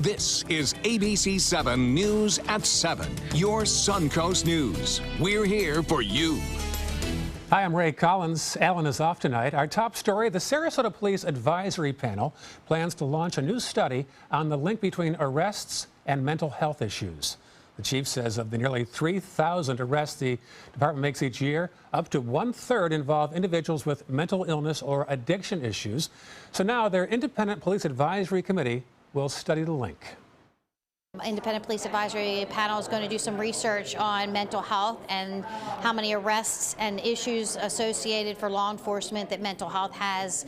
This is ABC 7 News at 7, your Suncoast News. We're here for you. Hi, I'm Ray Collins. Alan is off tonight. Our top story, the Sarasota Police Advisory Panel plans to launch a new study on the link between arrests and mental health issues. The chief says of the nearly 3,000 arrests the department makes each year, up to 1/3 involve individuals with mental illness or addiction issues. So now their independent police advisory committee will study the link. Independent Police Advisory Panel is going to do some research on mental health and how many arrests and issues associated for law enforcement that mental health has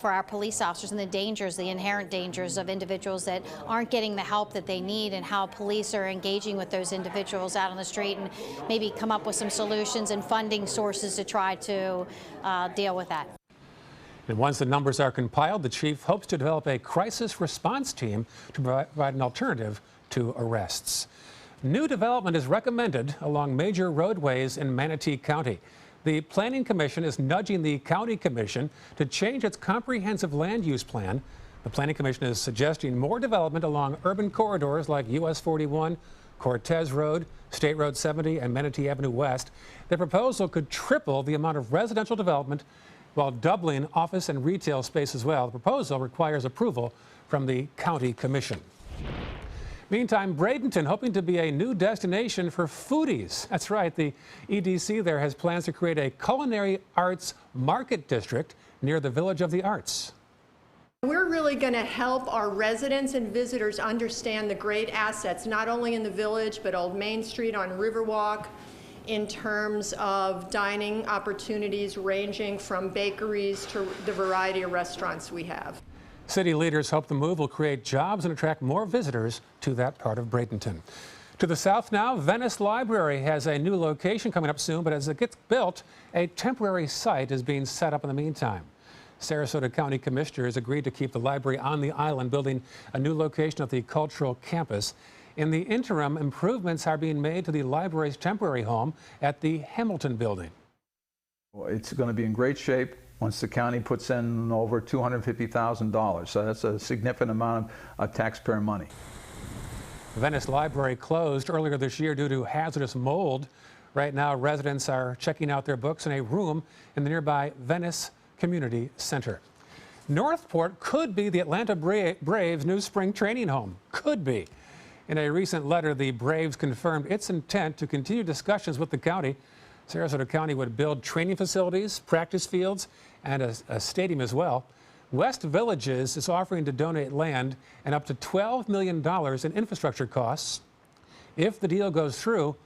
for our police officers, and the dangers, the inherent dangers of individuals that aren't getting the help that they need, and how police are engaging with those individuals out on the street, and maybe come up with some solutions and funding sources to try to deal with that. And once the numbers are compiled, the chief hopes to develop a crisis response team to provide an alternative to arrests. New development is recommended along major roadways in Manatee County. The Planning Commission is nudging the County Commission to change its comprehensive land use plan. The Planning Commission is suggesting more development along urban corridors like US 41, Cortez Road, State Road 70, and Manatee Avenue West. The proposal could triple the amount of residential development while doubling office and retail space as well. The proposal requires approval from the County Commission. Meantime, Bradenton hoping to be a new destination for foodies. That's right, the EDC there has plans to create a culinary arts market district near the Village of the Arts. We're really going to help our residents and visitors understand the great assets, not only in the village, but Old Main Street on Riverwalk, in terms of dining opportunities ranging from bakeries to the variety of restaurants we have. City leaders hope the move will create jobs and attract more visitors to that part of Bradenton. To the south now, Venice Library has a new location coming up soon, but as it gets built, a temporary site is being set up in the meantime. Sarasota County Commissioners agreed to keep the library on the island, building a new location at the cultural campus. In the interim, improvements are being made to the library's temporary home at the Hamilton Building. Well, it's going to be in great shape once the county puts in over $250,000. So that's a significant amount of taxpayer money. The Venice Library closed earlier this year due to hazardous mold. Right now, residents are checking out their books in a room in the nearby Venice Community Center. Northport could be the Atlanta Braves' new spring training home. Could be. In a recent letter, the Braves confirmed its intent to continue discussions with the county. Sarasota County would build training facilities, practice fields, and a stadium as well. West Villages is offering to donate land and up to $12 million in infrastructure costs. If the deal goes through,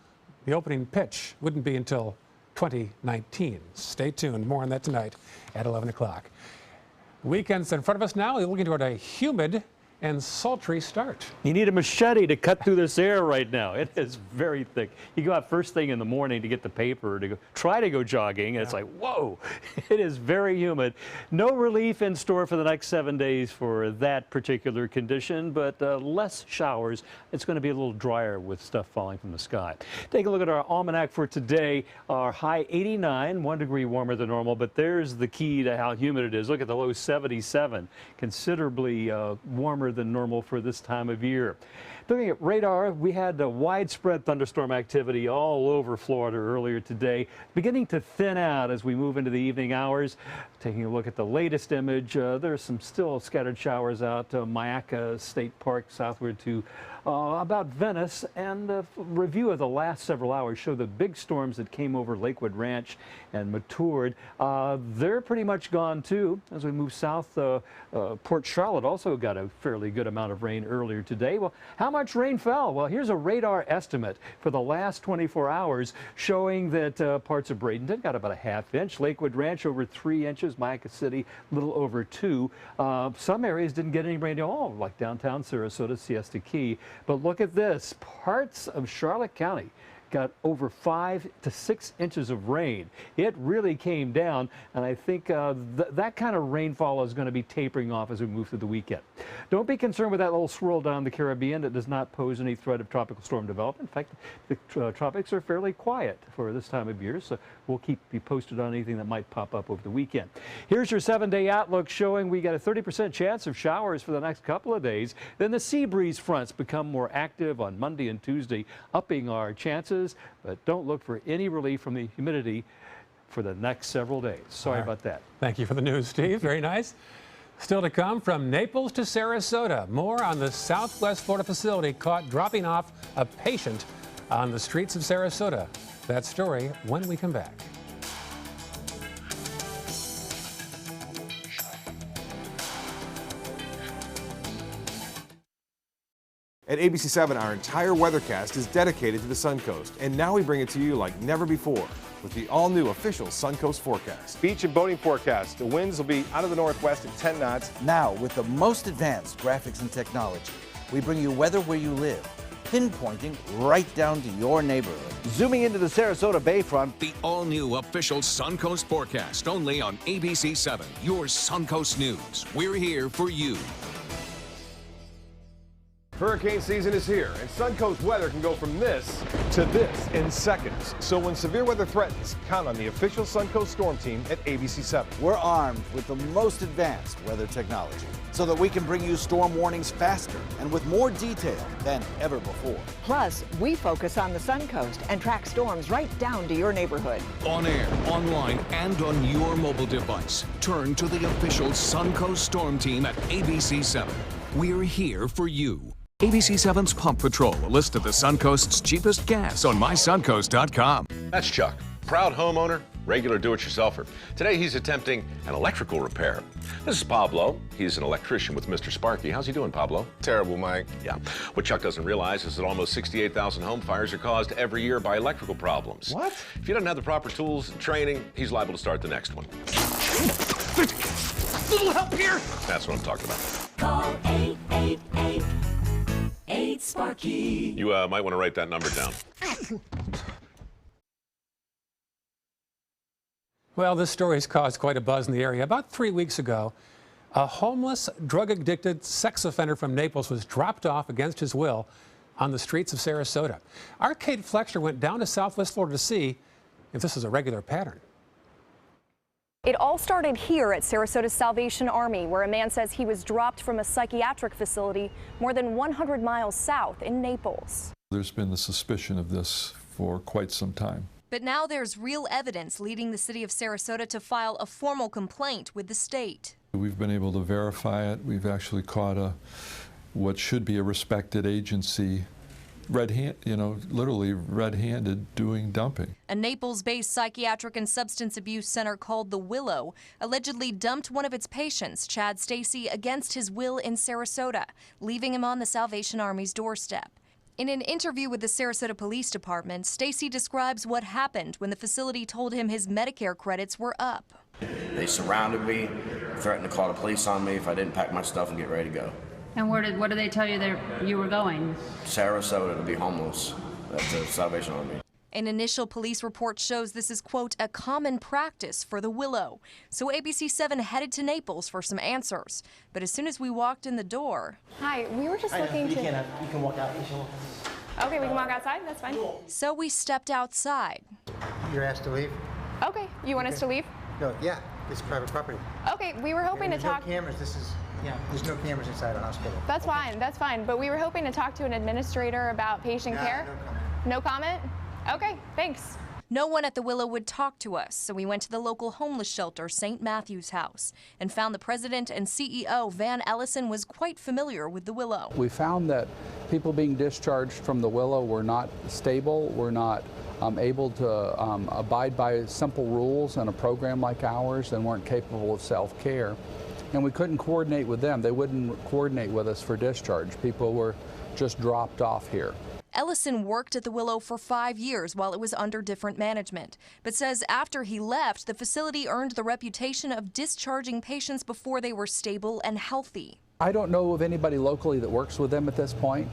the opening pitch wouldn't be until 2019. Stay tuned. More on that tonight at 11 o'clock. Weekend's in front of us now. We're looking toward a humid and sultry start. You need a machete to cut through this air right now. It is very thick. You go out first thing in the morning to get the paper, to try to go jogging, and it's like, whoa, it is very humid. No relief in store for the next 7 days for that particular condition, but less showers. It's going to be a little drier with stuff falling from the sky. Take a look at our almanac for today. Our high 89, 1 degree warmer than normal, but there's the key to how humid it is. Look at the low 77, considerably warmer than normal for this time of year. Looking at radar, we had widespread thunderstorm activity all over Florida earlier today, beginning to thin out as we move into the evening hours. Taking a look at the latest image, there's some still scattered showers out Myakka State Park southward to about Venice, and a review of the last several hours show the big storms that came over Lakewood Ranch and matured. They're pretty much gone too. As we move south, Port Charlotte also got a fairly good amount of rain earlier today. Well, how much rain fell? Well, here's a radar estimate for the last 24 hours showing that parts of Bradenton got about a ½ inch, Lakewood Ranch over 3 inches, Myakka City a little over 2. Some areas didn't get any rain at all, like downtown Sarasota, Siesta Key. But look at this, parts of Charlotte County got over 5 to 6 inches of rain. It really came down, and I think that kind of rainfall is going to be tapering off as we move through the weekend. Don't be concerned with that little swirl down the Caribbean. It does not pose any threat of tropical storm development. In fact, the tropics are fairly quiet for this time of year, so we'll keep you posted on anything that might pop up over the weekend. Here's your 7-day outlook showing we got a 30% chance of showers for the next couple of days. Then the sea breeze fronts become more active on Monday and Tuesday, upping our chances. But don't look for any relief from the humidity for the next several days. Sorry about that. Thank you for the news, Steve. Very nice. Still to come, from Naples to Sarasota, more on the Southwest Florida facility caught dropping off a patient on the streets of Sarasota. That story when we come back. At ABC7, our entire weathercast is dedicated to the Suncoast, and now we bring it to you like never before with the all-new official Suncoast forecast. Beach and boating forecast. The winds will be out of the northwest at 10 knots. Now, with the most advanced graphics and technology, we bring you weather where you live, pinpointing right down to your neighborhood. Zooming into the Sarasota Bayfront, The all-new official Suncoast forecast, only on ABC7, your Suncoast News. We're here for you. Hurricane season is here, and Suncoast weather can go from this to this in seconds. So when severe weather threatens, count on the official Suncoast Storm Team at ABC7. we're armed with the most advanced weather technology so that we can bring you storm warnings faster and with more detail than ever before. Plus, we focus on the Suncoast and track storms right down to your neighborhood. On air, online, and on your mobile device. Turn to the official Suncoast Storm Team at ABC7. We're here for you. ABC7's Pump Patrol, a list of the Suncoast's cheapest gas on mysuncoast.com. That's Chuck, proud homeowner, regular do-it-yourselfer. Today he's attempting an electrical repair. This is Pablo. He's an electrician with Mr. Sparky. How's he doing, Pablo? Terrible, Mike. Yeah. What Chuck doesn't realize is that almost 68,000 home fires are caused every year by electrical problems. What? If you don't have the proper tools and training, he's liable to start the next one. Little help here! That's what I'm talking about. Call 888-8-SPARKY. You might want to write that number down. Well, this story has caused quite a buzz in the area. About 3 weeks ago, a homeless, drug-addicted sex offender from Naples was dropped off against his will on the streets of Sarasota. Our Kate Flexner went down to Southwest Florida to see if this is a regular pattern. It all started here at Sarasota's Salvation Army, where a man says he was dropped from a psychiatric facility more than 100 miles south in Naples. There's been the suspicion of this for quite some time. But now there's real evidence leading the city of Sarasota to file a formal complaint with the state. We've been able to verify it. We've actually caught what should be a respected agency literally red-handed doing dumping. A Naples-based psychiatric and substance abuse center called The Willow allegedly dumped one of its patients, Chad Stacy, against his will in Sarasota, leaving him on the Salvation Army's doorstep. In an interview with the Sarasota Police Department, Stacy describes what happened when the facility told him his Medicare credits were up. They surrounded me, threatened to call the police on me if I didn't pack my stuff and get ready to go. And what did they tell you that you were going? Sarasota to be homeless. That's the Salvation Army. An initial police report shows this is, quote, a common practice for The Willow. So ABC7 headed to Naples for some answers. But as soon as we walked in the door... Hi, we were just looking to... You can walk out. Okay, we can walk outside? That's fine. So we stepped outside. You're asked to leave? Okay, you want us to leave? No, yeah, it's private property. Okay, we were hoping to talk... There's no cameras, there's no cameras inside our hospital. That's fine, but we were hoping to talk to an administrator about patient care. No comment? Okay, thanks. No one at the Willow would talk to us, so we went to the local homeless shelter, St. Matthew's House, and found the president and CEO, Van Ellison, was quite familiar with the Willow. We found that people being discharged from the Willow were not stable, were not able to abide by simple rules in a program like ours, and weren't capable of self-care. And we couldn't coordinate with them. They wouldn't coordinate with us for discharge. People were just dropped off here. Ellison worked at the Willow for 5 years while it was under different management, but says after he left, the facility earned the reputation of discharging patients before they were stable and healthy. I don't know of anybody locally that works with them at this point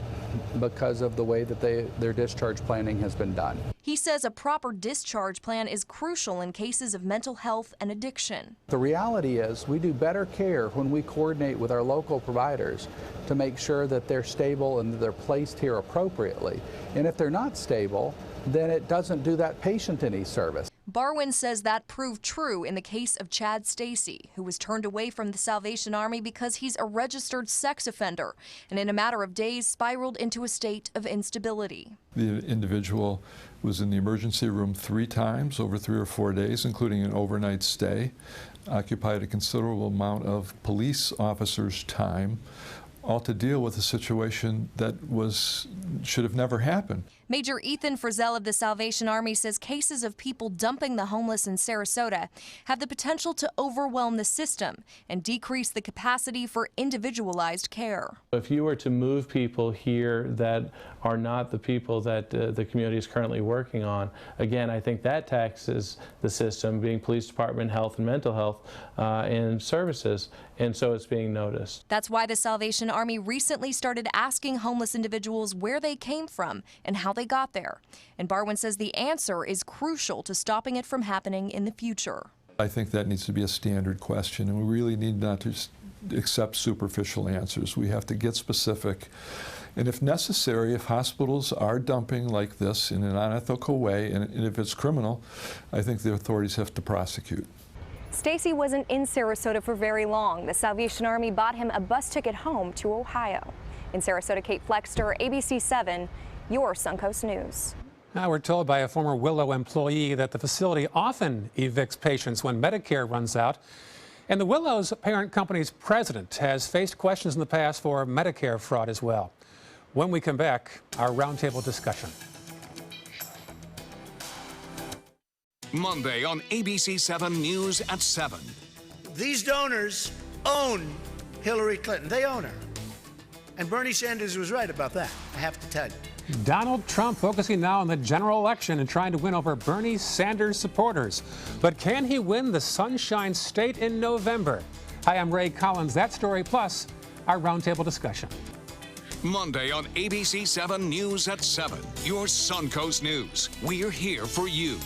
because of the way that their discharge planning has been done. He says a proper discharge plan is crucial in cases of mental health and addiction. The reality is we do better care when we coordinate with our local providers to make sure that they're stable and that they're placed here appropriately. And if they're not stable, then it doesn't do that patient any service. Barwin says that proved true in the case of Chad Stacy, who was turned away from the Salvation Army because he's a registered sex offender, and in a matter of days spiraled into a state of instability. The individual was in the emergency room 3 times over 3 or 4 days, including an overnight stay, occupied a considerable amount of police officers' time, all to deal with a situation that should have never happened. Major Ethan Frizzell of the Salvation Army says cases of people dumping the homeless in Sarasota have the potential to overwhelm the system and decrease the capacity for individualized care. If you were to move people here that are not the people that the community is currently working on, again, I think that taxes the system, being police department, health and mental health, and services, and so it's being noticed. That's why the Salvation Army recently started asking homeless individuals where they came from and how they got there. And Barwin says the answer is crucial to stopping it from happening in the future. I think that needs to be a standard question, and we really need not to accept superficial answers. We have to get specific. And if necessary, if hospitals are dumping like this in an unethical way, and if it's criminal, I think the authorities have to prosecute. Stacy wasn't in Sarasota for very long. The Salvation Army bought him a bus ticket home to Ohio. In Sarasota, Kate Flexter, ABC 7, your Suncoast News. Now we're told by a former Willow employee that the facility often evicts patients when Medicare runs out. And the Willow's parent company's president has faced questions in the past for Medicare fraud as well. When we come back, our roundtable discussion. Monday on ABC 7 News at 7. These donors own Hillary Clinton. They own her. And Bernie Sanders was right about that, I have to tell you. Donald Trump focusing now on the general election and trying to win over Bernie Sanders supporters. But can he win the Sunshine State in November? Hi, I'm Ray Collins. That story plus our roundtable discussion. Monday on ABC 7 News at 7. Your Suncoast News. We're here for you.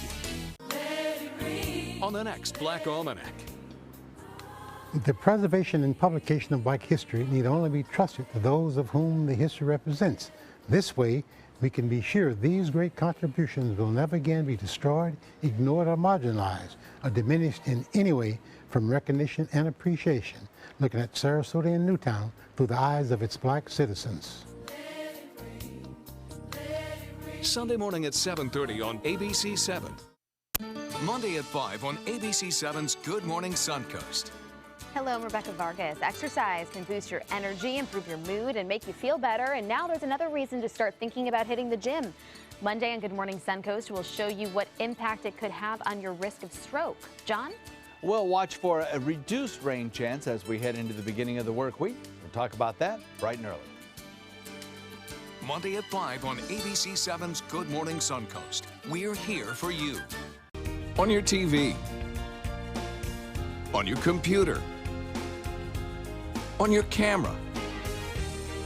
On the next Black Almanac. The preservation and publication of Black history need only be trusted to those of whom the history represents. This way, we can be sure these great contributions will never again be destroyed, ignored, or marginalized, or diminished in any way from recognition and appreciation, looking at Sarasota and Newtown through the eyes of its Black citizens. Sunday morning at 7:30 on ABC 7. Monday at 5 on ABC 7's Good Morning Suncoast. Hello, I'm Rebecca Vargas. Exercise can boost your energy, improve your mood, and make you feel better. And now there's another reason to start thinking about hitting the gym. Monday on Good Morning Suncoast, we'll show you what impact it could have on your risk of stroke. John? We'll watch for a reduced rain chance as we head into the beginning of the work week. We'll talk about that bright and early. Monday at 5 on ABC 7's Good Morning Suncoast. We're here for you. On your TV. On your computer. On your camera.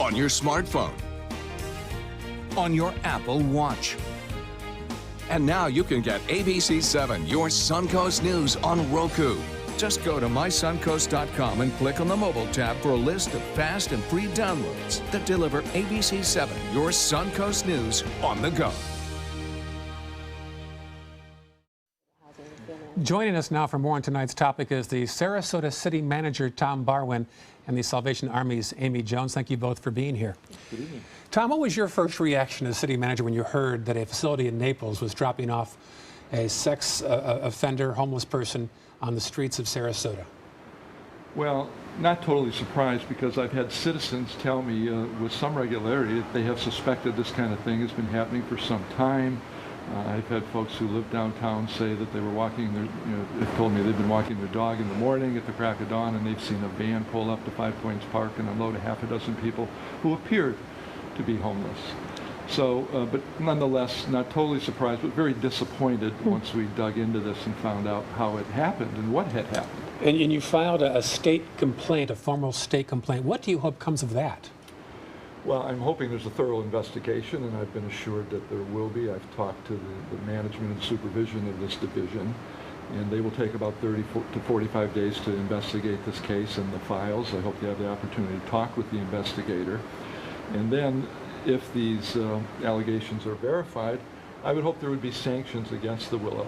On your smartphone. On your Apple Watch. And now you can get ABC 7, your Suncoast News on Roku. Just go to mysuncoast.com and click on the mobile tab for a list of fast and free downloads that deliver ABC 7, your Suncoast News on the go. Joining us now for more on tonight's topic is the Sarasota City Manager, Tom Barwin, and the Salvation Army's Amy Jones. Thank you both for being here. Good evening. Tom, what was your first reaction as city manager when you heard that a facility in Naples was dropping off a sex offender, homeless person on the streets of Sarasota? Well, not totally surprised, because I've had citizens tell me with some regularity that they have suspected this kind of thing has been happening for some time. I've had folks who live downtown say that they were walking their, they've told me they've been walking their dog in the morning at the crack of dawn, and they've seen a van pull up to Five Points Park and unload a half a dozen people who appeared to be homeless. So, but nonetheless, not totally surprised, but very disappointed once we dug into this and found out how it happened and what had happened. And you filed a state complaint, a formal state complaint. What do you hope comes of that? Well, I'm hoping there's a thorough investigation, and I've been assured that there will be. I've talked to the management and supervision of this division, and they will take about 30 to 45 days to investigate this case and the files. I hope they have the opportunity to talk with the investigator. And then, if these allegations are verified, I would hope there would be sanctions against the Willow.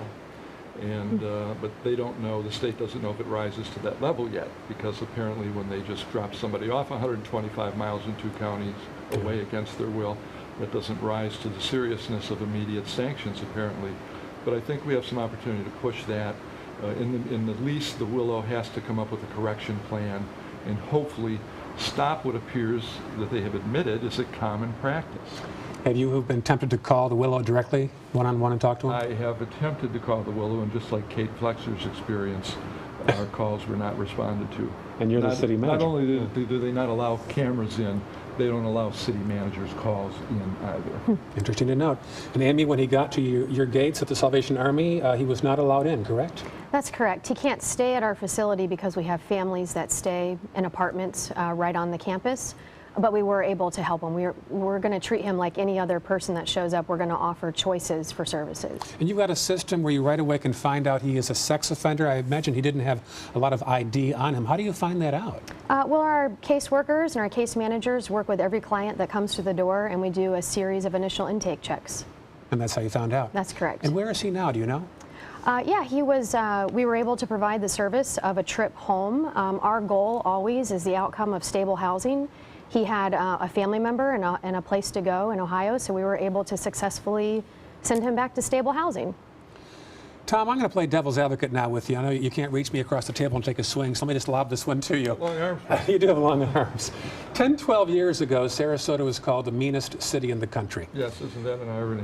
And but they don't know, the state doesn't know if it rises to that level yet, because apparently when they just drop somebody off 125 miles in 2 counties away against their will, that doesn't rise to the seriousness of immediate sanctions apparently. But I think we have some opportunity to push that. In the least, the Willow has to come up with a correction plan and hopefully stop what appears that they have admitted is a common practice. Have you been tempted to call the Willow directly, one-on-one, and talk to him? I have attempted to call the Willow, and just like Kate Flexer's experience, our calls were not responded to. And you're the city manager. Not only do they not allow cameras in, they don't allow city managers' calls in either. Interesting to note. And Amy, when he got to your gates at the Salvation Army, he was not allowed in, correct? That's correct. He can't stay at our facility because we have families that stay in apartments right on the campus. But we were able to help him. We're going to treat him like any other person that shows up. We're going to offer choices for services. And you've got a system where you right away can find out he is a sex offender. I imagine he didn't have a lot of ID on him. How do you find that out? Well, our caseworkers and our case managers work with every client that comes to the door, and we do a series of initial intake checks. And that's how you found out? That's correct. And where is he now? Do you know? Yeah, he was, we were able to provide the service of a trip home. Our goal always is the outcome of stable housing. He had a family member and a place to go in Ohio, so we were able to successfully send him back to stable housing. Tom, I'm going to play devil's advocate now with you. I know you can't reach me across the table and take a swing, so let me just lob this one to you. Long arms. You do have long arms. 10, 12 years ago, Sarasota was called the meanest city in the country. Yes, isn't that an irony?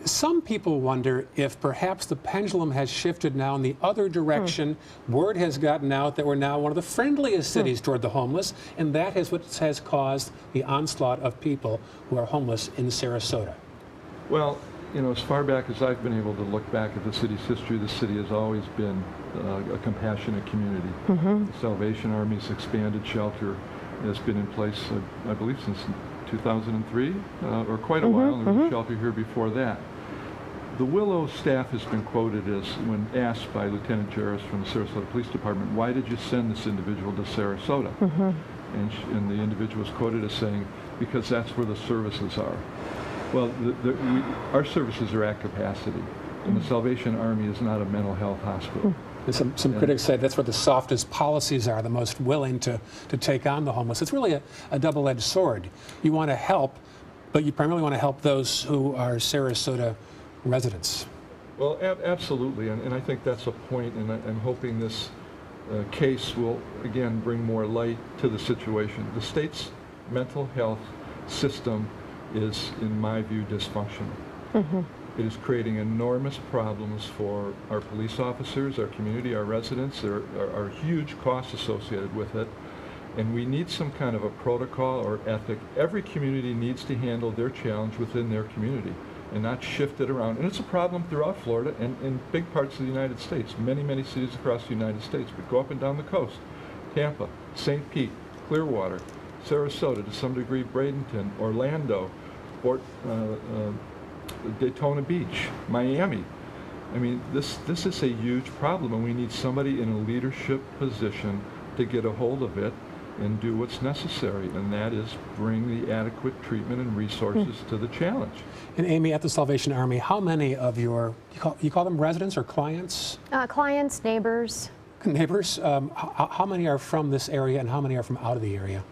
Some people wonder if perhaps the pendulum has shifted now in the other direction. Word has gotten out that we're now one of the friendliest cities toward the homeless, and that is what has caused the onslaught of people who are homeless in Sarasota. Well, you know, as far back as I've been able to look back at the city's history, the city has always been a compassionate community. The Salvation Army's expanded shelter has been in place, I believe, since 2003, or quite a while. There was a shelter here before that. The Willow staff has been quoted as, when asked by Lieutenant Jarris from the Sarasota Police Department, why did you send this individual to Sarasota? And the individual was quoted as saying, because that's where the services are. Well, our services are at capacity, and the Salvation Army is not a mental health hospital. Some critics say that's where the softest policies are, the most willing to take on the homeless. It's really a double-edged sword. You want to help, but you primarily want to help those who are Sarasota residents. Well, absolutely, and I think that's a point, and I'm hoping this case will, again, bring more light to the situation. The state's mental health system is, in my view, dysfunctional. It is creating enormous problems for our police officers, our community, our residents. There are huge costs associated with it, and we need some kind of a protocol or ethic. Every community needs to handle their challenge within their community and not shift it around. And it's a problem throughout Florida and in big parts of the United States, many, many cities across the United States. But go up and down the coast, Tampa, St. Pete, Clearwater, Sarasota, to some degree Bradenton, Orlando, Daytona Beach, Miami. I mean, this is a huge problem, and we need somebody in a leadership position to get a hold of it and do what's necessary, and that is bring the adequate treatment and resources to the challenge. And Amy, at the Salvation Army, how many of your, you call them residents or clients? Clients, neighbors. Neighbors. How many are from this area and how many are from out of the area?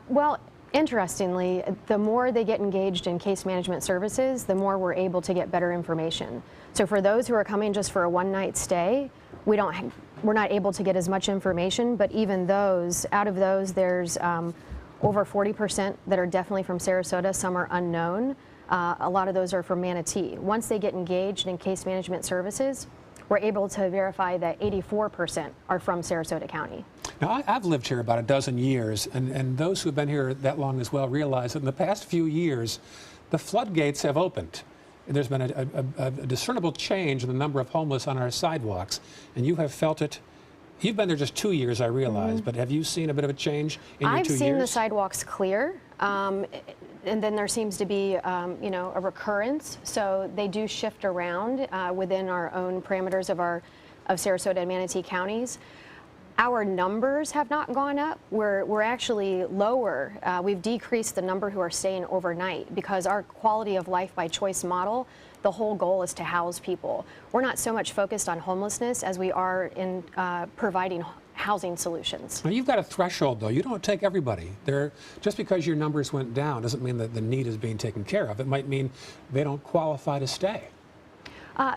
Well, interestingly, the more they get engaged in case management services, the more we're able to get better information. So for those who are coming just for a one-night stay, we're not able to get as much information, but even those, out of those, there's over 40% that are definitely from Sarasota. Some are unknown. A lot of those are from Manatee. Once they get engaged in case management services, we're able to verify that 84% are from Sarasota County. Now, I've lived here about a dozen years, and those who've been here that long as well realize that in the past few years, the floodgates have opened. There's been a discernible change in the number of homeless on our sidewalks, and you have felt it You've been there just 2 years, I realize, but have you seen a bit of a change in your 2 years? I've seen the sidewalks clear, and then there seems to be, you know, a recurrence. So they do shift around within our own parameters of Sarasota and Manatee counties. Our numbers have not gone up. We're actually lower. We've decreased the number who are staying overnight because our quality of life by choice model, the whole goal is to house people. We're not so much focused on homelessness as we are in providing housing solutions. Now, you've got a threshold, though. You don't take everybody. Just because your numbers went down doesn't mean that the need is being taken care of. It might mean they don't qualify to stay.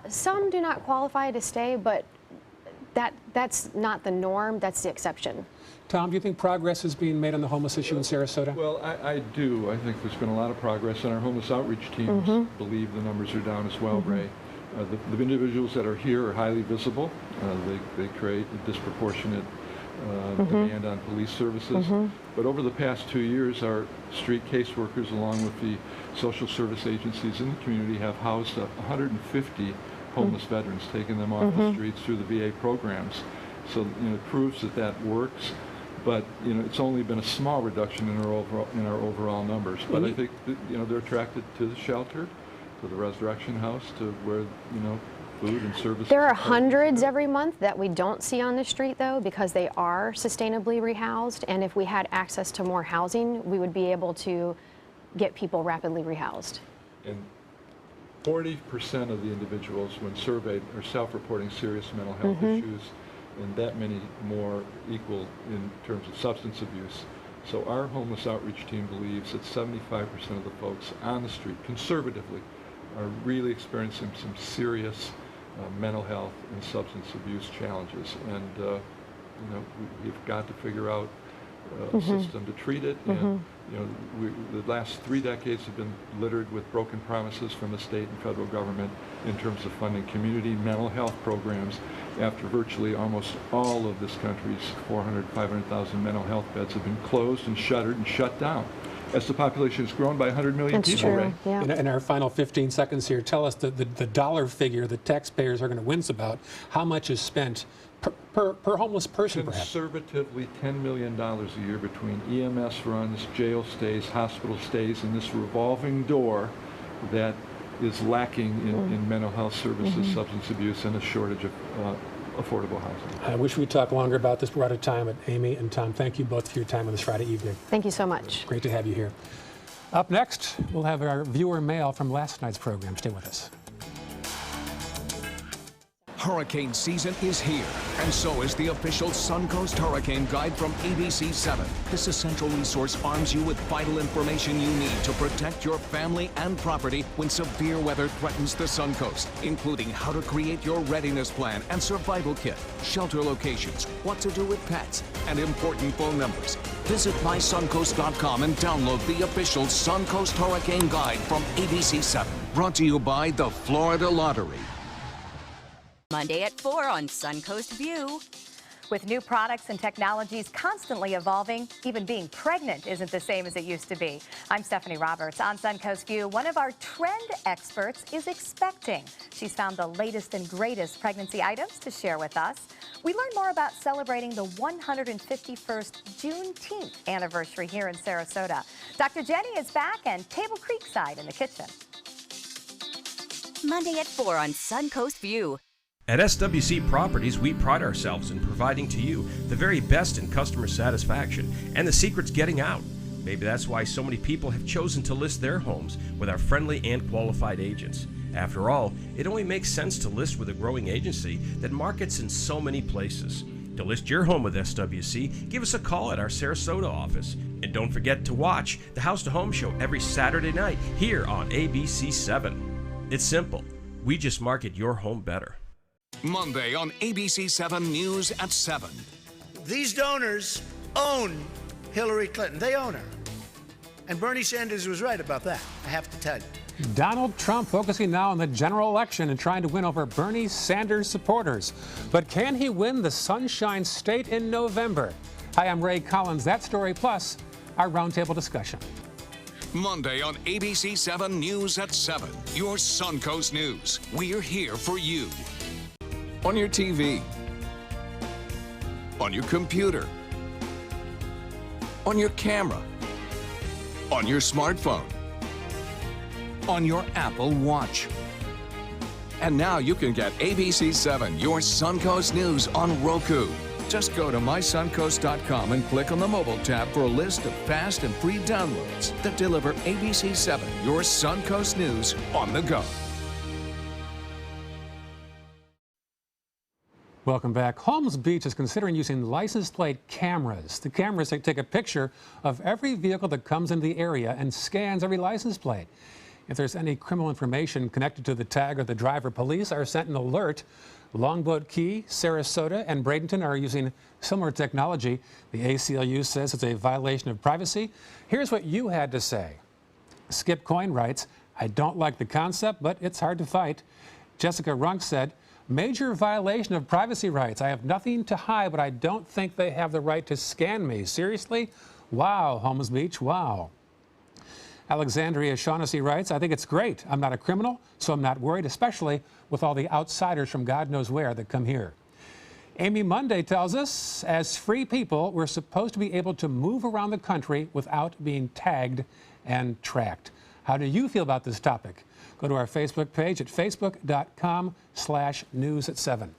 Some do not qualify to stay, but that's not the norm. That's the exception. Tom, do you think progress is being made on the homeless issue in Sarasota? Well, I do. I think there's been a lot of progress, and our homeless outreach teams believe the numbers are down as well, Ray. The individuals that are here are highly visible. They create a disproportionate demand on police services. But over the past 2 years, our street caseworkers, along with the social service agencies in the community, have housed 150 homeless veterans, taking them off the streets through the VA programs. So, you know, it proves that works. But, you know, it's only been a small reduction in our overall numbers. But I think that, you know, they're attracted to the shelter, to the Resurrection House, to where, you know, food and services. There are hundreds every month that we don't see on the street, though, because they are sustainably rehoused. And if we had access to more housing, we would be able to get people rapidly rehoused. And 40% of the individuals, when surveyed, are self-reporting serious mental health issues, and that many more equal in terms of substance abuse. So our homeless outreach team believes that 75% of the folks on the street, conservatively, are really experiencing some serious mental health and substance abuse challenges. And you know, we've got to figure out a system to treat it. And you know, the last 3 decades have been littered with broken promises from the state and federal government in terms of funding community mental health programs, after virtually almost all of this country's 500,000 mental health beds have been closed and shuttered and shut down, as the population has grown by 100 million That's people. True. Ray. Yeah. In our final 15 seconds here, tell us the dollar figure the taxpayers are going to wince about. How much is spent per homeless person, perhaps? Conservatively, $10 million a year between EMS runs, jail stays, hospital stays, and this revolving door that is lacking in mental health services, substance abuse, and a shortage of affordable housing. I wish we'd talk longer about this. We're out of time. But Amy and Tom, thank you both for your time on this Friday evening. Thank you so much. Great to have you here. Up next, we'll have our viewer mail from last night's program. Stay with us. Hurricane season is here, and so is the official Suncoast Hurricane Guide from ABC7. This essential resource arms you with vital information you need to protect your family and property when severe weather threatens the Suncoast, including how to create your readiness plan and survival kit, shelter locations, what to do with pets, and important phone numbers. Visit mysuncoast.com and download the official Suncoast Hurricane Guide from ABC7. Brought to you by the Florida Lottery. Monday at 4 on Suncoast View. With new products and technologies constantly evolving, even being pregnant isn't the same as it used to be. I'm Stephanie Roberts. On Suncoast View, one of our trend experts is expecting. She's found the latest and greatest pregnancy items to share with us. We learn more about celebrating the 151st Juneteenth anniversary here in Sarasota. Dr. Jenny is back and Table Creekside in the kitchen. Monday at 4 on Suncoast View. At SWC Properties, we pride ourselves in providing to you the very best in customer satisfaction, and the secret's getting out. Maybe that's why so many people have chosen to list their homes with our friendly and qualified agents. After all, it only makes sense to list with a growing agency that markets in so many places. To list your home with SWC, give us a call at our Sarasota office. And don't forget to watch the House to Home Show every Saturday night here on ABC7. It's simple. We just market your home better. Monday on ABC7 News at 7. These donors own Hillary Clinton. They own her. And Bernie Sanders was right about that, I have to tell you. Donald Trump focusing now on the general election and trying to win over Bernie Sanders supporters. But can he win the Sunshine State in November? Hi, I'm Ray Collins. That story plus our roundtable discussion. Monday on ABC7 News at 7. Your Suncoast News. We're here for you. On your TV, on your computer, on your camera, on your smartphone, on your Apple Watch. And now you can get ABC7, your Suncoast News, on Roku. Just go to mysuncoast.com and click on the mobile tab for a list of fast and free downloads that deliver ABC7, your Suncoast News, on the go. Welcome back. Holmes Beach is considering using license plate cameras. The cameras take a picture of every vehicle that comes into the area and scans every license plate. If there's any criminal information connected to the tag or the driver, police are sent an alert. Longboat Key, Sarasota, and Bradenton are using similar technology. The ACLU says it's a violation of privacy. Here's what you had to say. Skip Coyne writes, I don't like the concept, but it's hard to fight. Jessica Runk said, major violation of privacy rights. I have nothing to hide, but I don't think they have the right to scan me. Seriously? Wow, Holmes Beach, wow. Alexandria Shaughnessy writes, I think it's great. I'm not a criminal, so I'm not worried, especially with all the outsiders from God knows where that come here. Amy Monday tells us, as free people, we're supposed to be able to move around the country without being tagged and tracked. How do you feel about this topic? Go to our Facebook page at facebook.com/news7.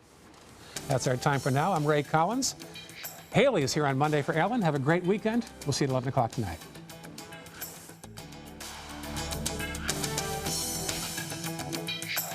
That's our time for now. I'm Ray Collins. Haley is here on Monday for Ellen. Have a great weekend. We'll see you at 11 o'clock tonight.